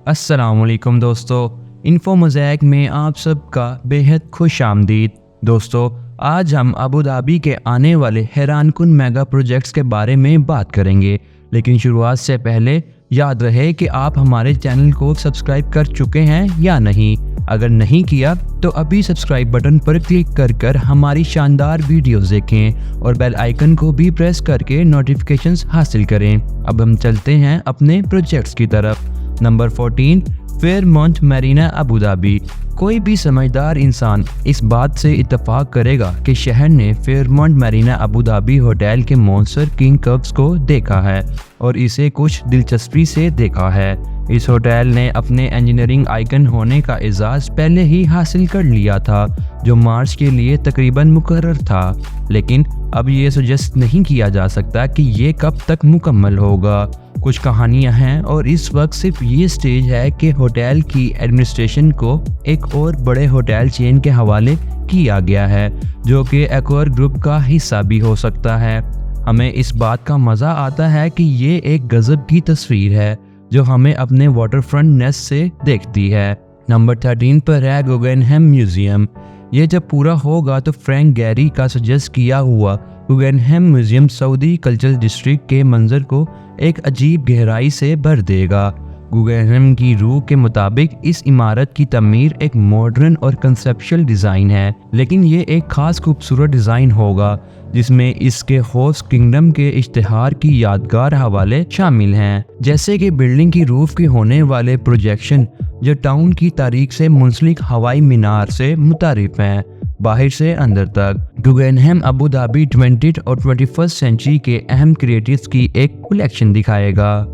السلام علیکم دوستو، انفو موزیک میں آپ سب کا بیحد خوش آمدید۔ دوستو، آج ہم ابوظہبی کے آنے والے حیران کن میگا پروجیکٹس کے بارے میں بات کریں گے، لیکن شروعات سے پہلے یاد رہے کہ آپ ہمارے چینل کو سبسکرائب کر چکے ہیں یا نہیں۔ اگر نہیں کیا تو ابھی سبسکرائب بٹن پر کلک کر ہماری شاندار ویڈیوز دیکھیں اور بیل آئیکن کو بھی پریس کر کے نوٹیفیکیشنز حاصل کریں۔ اب ہم چلتے ہیں اپنے پروجیکٹس کی طرف۔ Number 14، Fairmont Marina Abu Dhabi. کوئی بھی سمجھدار انسان اس بات سے اتفاق کرے گا کہ شہر نے فیئرمونٹ میرینا ابوظہبی ہوٹل کے مونسٹر کنگ کبز کو دیکھا ہے اور اسے کچھ دلچسپی سے دیکھا ہے۔ اس ہوٹل نے اپنے انجینئرنگ آئیکن ہونے کا اعزاز پہلے ہی حاصل کر لیا تھا، جو مارچ کے لیے تقریباً مقرر تھا، لیکن اب یہ سجیسٹ نہیں کیا جا سکتا کہ یہ کب تک مکمل ہوگا۔ کچھ کہانیاں ہیں اور اس وقت صرف یہ سٹیج ہے کہ ہوٹل کی ایڈمنسٹریشن کو ایک اور بڑے ہوٹل چین کے حوالے کیا گیا ہے، جو کہ ایکور گروپ کا حصہ بھی ہو سکتا ہے۔ ہمیں اس بات کا مزہ آتا ہے کہ یہ ایک غضب کی تصویر ہے جو ہمیں اپنے واٹر فرنٹ نیس سے دیکھتی ہے۔ نمبر 13 پر ہے گوگنہیم میوزیم۔ یہ جب پورا ہوگا تو فرینک گیری کا سجیسٹ کیا ہوا گوگنہیم میوزیم سعودی کلچرل ڈسٹرکٹ کے منظر کو ایک عجیب گہرائی سے بھر دے گا۔ گوگنہیم کی روح کے مطابق اس عمارت کی تعمیر ایک ماڈرن اور کنسیپچل ڈیزائن ہے، لیکن یہ ایک خاص خوبصورت ڈیزائن ہوگا جس میں اس کے ہوسٹ کنگڈم کے اشتہار کی یادگار حوالے شامل ہیں، جیسے کہ بلڈنگ کی روف کے ہونے والے پروجیکشن جو ٹاؤن کی تاریخ سے منسلک ہوائی مینار سے متعارف ہیں، باہر سے اندر تک۔ گوگنہیم ابوظہبی 20 اور 21 سینچری کے اہم کریٹرز کی ایک کلیکشن دکھائے گا۔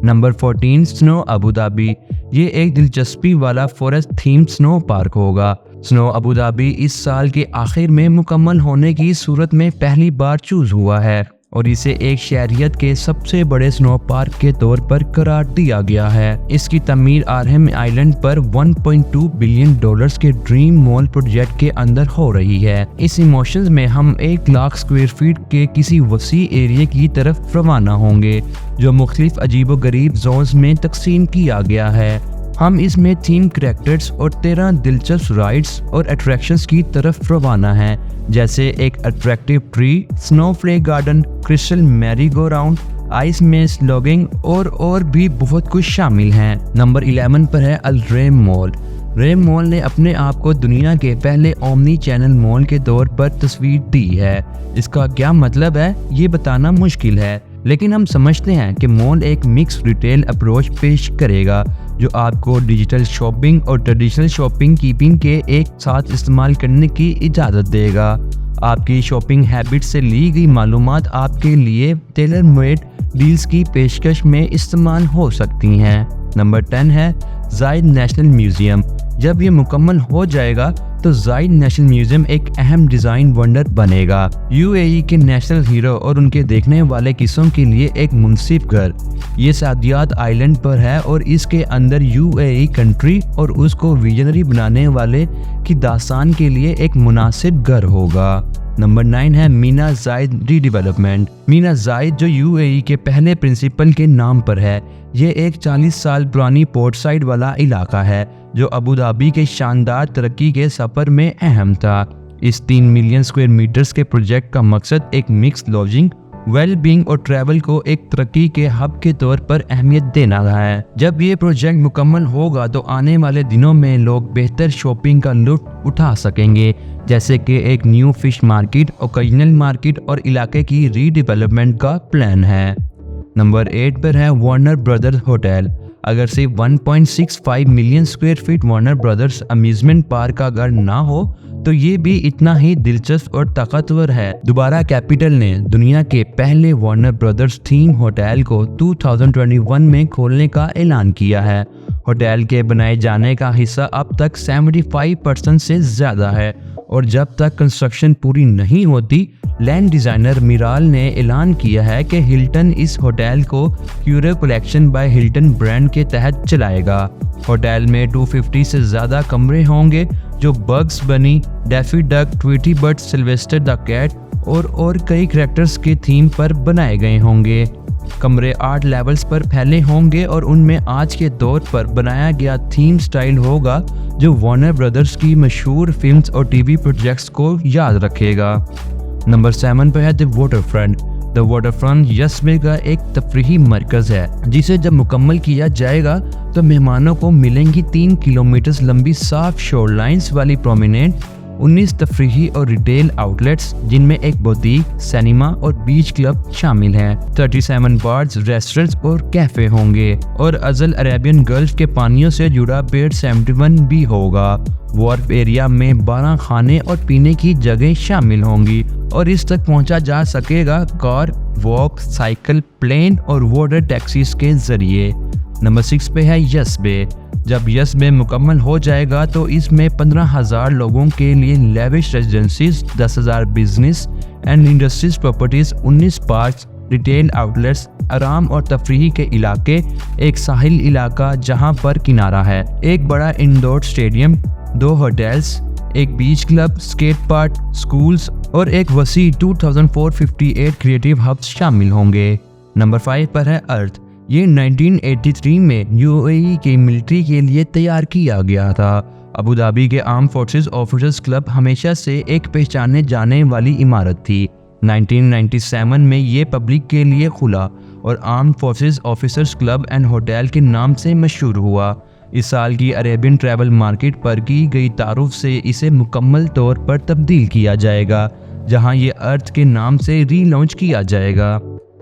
نمبر 14، سنو ابوظہبی۔ یہ ایک دلچسپی والا فوریسٹ تھیم سنو پارک ہوگا۔ سنو ابوظہبی اس سال کے آخر میں مکمل ہونے کی صورت میں پہلی بار چوز ہوا ہے اور اسے ایک شہریت کے سب سے بڑے سنو پارک کے طور پر قرار دیا گیا ہے۔ اس کی تعمیر آرہم آئیلینڈ پر $1.2 بلین کے ڈریم مال پروجیکٹ کے اندر ہو رہی ہے۔ اس ایموشنز میں ہم 1,00,000 اسکوائر فیٹ کے کسی وسیع ایریا کی طرف روانہ ہوں گے جو مختلف عجیب و غریب زونز میں تقسیم کیا گیا ہے۔ ہم اس میں تھیم کریکٹرز اور 13 دلچسپ رائڈز اور اٹریکشنز کی طرف روانہ ہیں، جیسے ایک اٹریکٹیو ٹری، سنو فلیک گارڈن، کرسٹل میری گو راؤنڈ، آئس میز لوگنگ اور بھی بہت کچھ شامل ہیں۔ نمبر 11 پر ہے الریم مال۔ ریم مال نے اپنے آپ کو دنیا کے پہلے اومنی چینل مال کے طور پر تصویر دی ہے۔ اس کا کیا مطلب ہے یہ بتانا مشکل ہے، لیکن ہم سمجھتے ہیں کہ مال ایک مکس ریٹیل اپروچ پیش کرے گا جو آپ کو ڈیجیٹل شاپنگ اور ٹریڈیشنل شاپنگ کیپنگ کے ایک ساتھ استعمال کرنے کی اجازت دے گا۔ آپ کی شاپنگ ہیبٹ سے لی گئی معلومات آپ کے لیے ٹیلر میڈ ڈیلز کی پیشکش میں استعمال ہو سکتی ہیں۔ نمبر 10 ہے زائد نیشنل میوزیم۔ جب یہ مکمل ہو جائے گا تو زائد نیشنل میوزیم ایک اہم ڈیزائن ونڈر بنے گا، UAE کے نیشنل ہیرو اور ان کے دیکھنے والے قصوں کے لیے ایک منصف گھر۔ یہ سعدیات آئیلینڈ پر ہے اور اس کے اندر UAE کنٹری اور اس کو ویژنری بنانے والے کی داستان کے لیے ایک مناسب گھر ہوگا۔ نمبر 9 ہے مینا زائد ری ڈیولپمنٹ۔ مینا زائد جو UAE کے پہلے پرنسپل کے نام پر ہے، یہ ایک 40 سال پرانی پورٹ سائڈ والا علاقہ ہے جو ابوظہبی کے شاندار ترقی کے سفر میں اہم تھا۔ اس 3 ملین اسکوائر میٹرز کے پروجیکٹ کا مقصد ایک مکس لاڈجنگ، ویل بینگ اور ٹریول کو ایک ترقی کے ہب کے طور پر اہمیت دینا رہا ہے۔ جب یہ پروجیکٹ مکمل ہوگا تو آنے والے دنوں میں لوگ بہتر شاپنگ کا لطف اٹھا سکیں گے، جیسے کہ ایک new fish market, occasional market اور علاقے کی ری ڈیولپمنٹ کا پلان ہے۔ نمبر 8 پر ہے وارنر برادرز ہوٹل۔ اگر صرف 1.65 million square feet Warner Brothers amusement park کا گھر نہ ہو تو یہ بھی اتنا ہی دلچسپ اور طاقتور ہے۔ دوبارہ کیپٹل نے دنیا کے پہلے وارنر برادرز تھیم ہوٹل کو 2021 میں کھولنے کا اعلان کیا ہے۔ ہوٹل کے بنائے جانے کا حصہ اب تک 75% سے زیادہ ہے اور جب تک کنسٹرکشن پوری نہیں ہوتی، لینڈ ڈیزائنر میرال نے اعلان کیا ہے کہ ہلٹن اس ہوٹل کو کیورو کلیکشن بائی ہلٹن برانڈ کے تحت چلائے گا۔ ہوٹل میں 250 سے زیادہ کمرے ہوں گے جو بگز بنی، DeFi ڈک، ٹویٹی bird, Sylvester the cat اور کئی کریکٹرز کے تھیم پر بنائے گئے ہوں گے۔ कमरे 8 लेवल्स पर फैले होंगे और उनमें आज के दौर पर बनाया गया थीम स्टाइल होगा जो वार्नर ब्रदर्स की मशहूर फिल्म्स और टीवी प्रोजेक्ट्स को याद रखेगा। नंबर 7 पर है द वाटरफ्रंट। द वाटरफ्रंट यस्बे का एक तफरीही मरकज़ है जिसे जब मुकम्मल किया जाएगा तो मेहमानों को मिलेंगी 3 किलोमीटर लंबी साफ शोर लाइन्स वाली प्रोमिनेंट 19 तफरीही और रिटेल आउटलेट्स जिनमें एक बुटीक, सिनेमा और बीच क्लब शामिल हैं। 37 बार्स, रेस्टोरेंट्स और कैफे होंगे और अजल अरेबियन गल्फ के पानियों से जुड़ा पेड़ 71 भी होगा। वार्फ एरिया में 12 खाने और पीने की जगह शामिल होंगी और इस तक पहुंचा जा सकेगा कार, वॉक, साइकिल, प्लेन और वाटर टैक्सीज के जरिए। नंबर 6 पे है यस्बे। जब यस्बे मुकम्मल हो जाएगा तो इसमें 15,000 लोगों के लिए lavish रेजिडेंसीज, 10,000 business and industries properties, 19 parks, retail outlets, आराम और तफरीही के इलाके, एक साहिल इलाका जहां पर किनारा है, एक बड़ा इंडोर स्टेडियम, 2 होटल्स, एक बीच क्लब, स्केट पार्क, स्कूल्स और एक वसी 2458 क्रिएटिव हब्स शामिल होंगे। नंबर 5 पर है अर्थ। ये 1983 में यूएई की मिलिट्री के लिए तैयार किया गया था। अबू धाबी के आर्म फोर्सेस ऑफिसर्स क्लब हमेशा से एक पहचाने जाने वाली इमारत थी। 1997 में ये पब्लिक के लिए खुला और arm forces officers club and hotel के नाम से मशहूर हुआ। इस साल की अरेबियन ट्रैवल मार्केट पर की गई तारुफ से इसे मुकम्मल तौर पर तब्दील किया जाएगा, जहां ये अर्थ के नाम से रीलॉन्च किया जाएगा।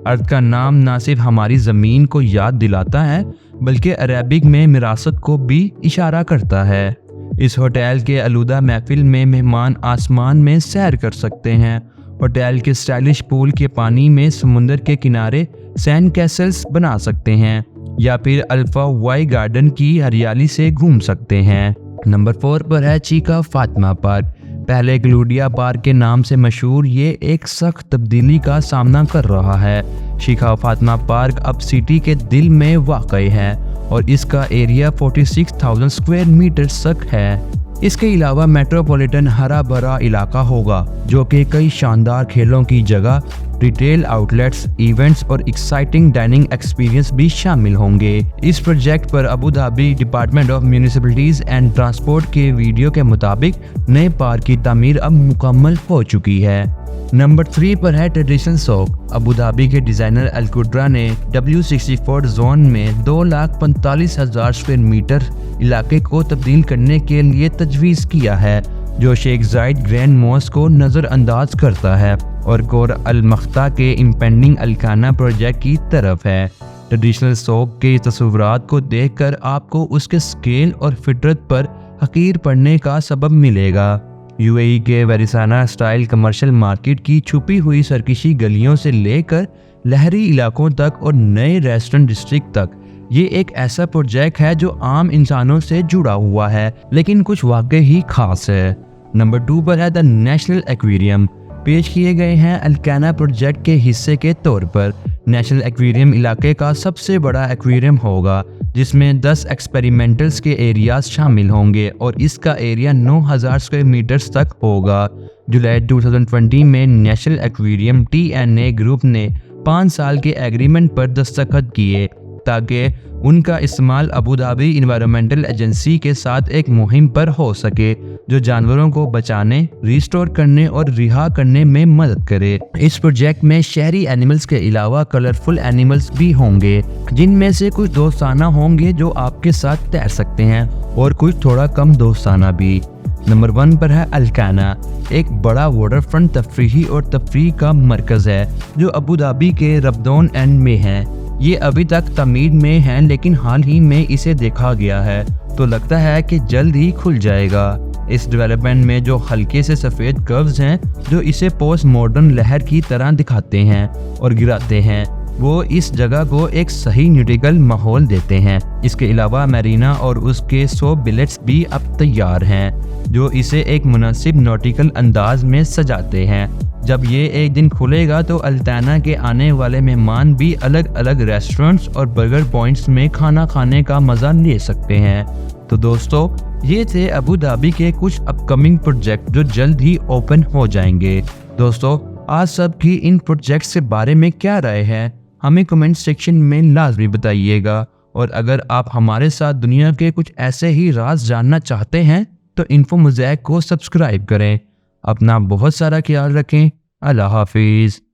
अर्थ का नाम न सिर्फ हमारी ज़मीन को याद दिलाता है बल्कि अरेबिक में विरासत को भी इशारा करता है। इस होटल के आलूदा महफिल में मेहमान आसमान में सैर कर सकते हैं। होटल के स्टाइलिश पूल के पानी में समुंदर के किनारे सैंड कैसल्स बना सकते हैं या फिर अल्फा वाई गार्डन की हरियाली से घूम सकते हैं। नंबर 4 पर है चीका फातिमा पार्क। पहले ग्लूडिया पार्क के नाम से मशहूर ये एक सख्त तब्दीली का सामना कर रहा है। चीका फातिमा पार्क अब सिटी के दिल में वाक़ई है और इसका एरिया 46,000 स्क्वायर मीटर तक है। इसके अलावा मेट्रोपॉलिटन हरा भरा इलाका होगा जो कि कई शानदार खेलों की जगह, रिटेल आउटलेट्स, इवेंट्स और एक्साइटिंग डाइनिंग एक्सपीरियंस भी शामिल होंगे। इस प्रोजेक्ट पर Abu Dhabi department of municipalities and transport के वीडियो के मुताबिक नए पार्क की तामीर अब मुकम्मल हो चुकी है। नंबर 3 पर है ट्रेडिशनल सौक। अबू धाबी के डिज़ाइनर अल-कुद्रा ने W64 जोन में 2,45,000 स्क्वायर मीटर इलाके को तब्दील करने के लिए तजवीज़ किया है, जो शेख जायद ग्रैंड मॉस्क को नज़रअंदाज करता है और कोर अल-मख्ता के इम्पेंडिंग अलखाना प्रोजेक्ट की तरफ है। ट्रेडिशनल सौक के तस्वीरात को देखकर आपको उसके स्केल और फितरत पर हकीर पड़ने का सबब मिलेगा। यूएई के वेरिसाना स्टाइल कमर्शियल मार्केट की छुपी हुई सरकशी गलियों से लेकर लहरी इलाकों तक और नए रेस्टोरेंट डिस्ट्रिक्ट तक, ये एक ऐसा प्रोजेक्ट है जो आम इंसानों से जुड़ा हुआ है लेकिन कुछ वाकई ही खास है। नंबर 2 पर है द नेशनल एक्वेरियम। पेश किए गए हैं अलकाना प्रोजेक्ट के हिस्से के तौर पर। नेशनल एक्वेरियम इलाके का सबसे बड़ा एक्वेरियम होगा जिसमें 10 एक्सपेरिमेंटल्स के एरियाज शामिल होंगे और इसका एरिया 9,000 स्क्वायर मीटर्स तक होगा। जुलाई 2020 में नेशनल एक्वेरियम TNA ग्रुप ने 5 साल के एग्रीमेंट पर दस्तखत किए ताकि उनका इस्तेमाल अबू धाबी इन्वायरमेंटल एजेंसी के साथ एक मुहिम पर हो सके जो जानवरों को बचाने, रिस्टोर करने और रिहा करने में मदद करे। इस प्रोजेक्ट में शहरी एनिमल्स के अलावा कलरफुल एनिमल्स भी होंगे जिनमें से कुछ दोस्ताना होंगे जो आपके साथ तैर सकते हैं और कुछ थोड़ा कम दोस्ताना भी। नंबर 1 पर है अलकाना, एक बड़ा वाटर फ्रंट तफरीही और तफरीह का मरकज़ है जो अबू धाबी के रबदौन एंड में है। ये अभी तक तमीर में है लेकिन हाल ही में इसे देखा गया है तो लगता है कि जल्द ही खुल जाएगा। इस डेवलपमेंट में जो हल्के से सफ़ेद कर्व्स हैं जो इसे पोस्ट मॉडर्न लहर की तरह दिखाते हैं और गिराते हैं, वो इस जगह को एक सही न्यूट्रिकल माहौल देते हैं। इसके अलावा मैरीना और उसके 100 बिलेट्स भी अब तैयार हैं जो इसे एक मुनासिब नॉटिकल अंदाज में सजाते हैं। जब ये एक दिन खुलेगा तो अल्ताना के आने वाले मेहमान भी अलग अलग रेस्टोरेंट्स और बर्गर पॉइंट्स में खाना खाने का मज़ा ले सकते हैं। तो दोस्तों, ये थे अबू धाबी के कुछ अपकमिंग प्रोजेक्ट जो जल्द ही ओपन हो जाएंगे। दोस्तों, आज सब की इन प्रोजेक्ट्स के बारे में क्या राय है ہمیں کمنٹ سیکشن میں لازمی بتائیے گا، اور اگر آپ ہمارے ساتھ دنیا کے کچھ ایسے ہی راز جاننا چاہتے ہیں تو انفو موزیک کو سبسکرائب کریں۔ اپنا بہت سارا خیال رکھیں۔ اللہ حافظ۔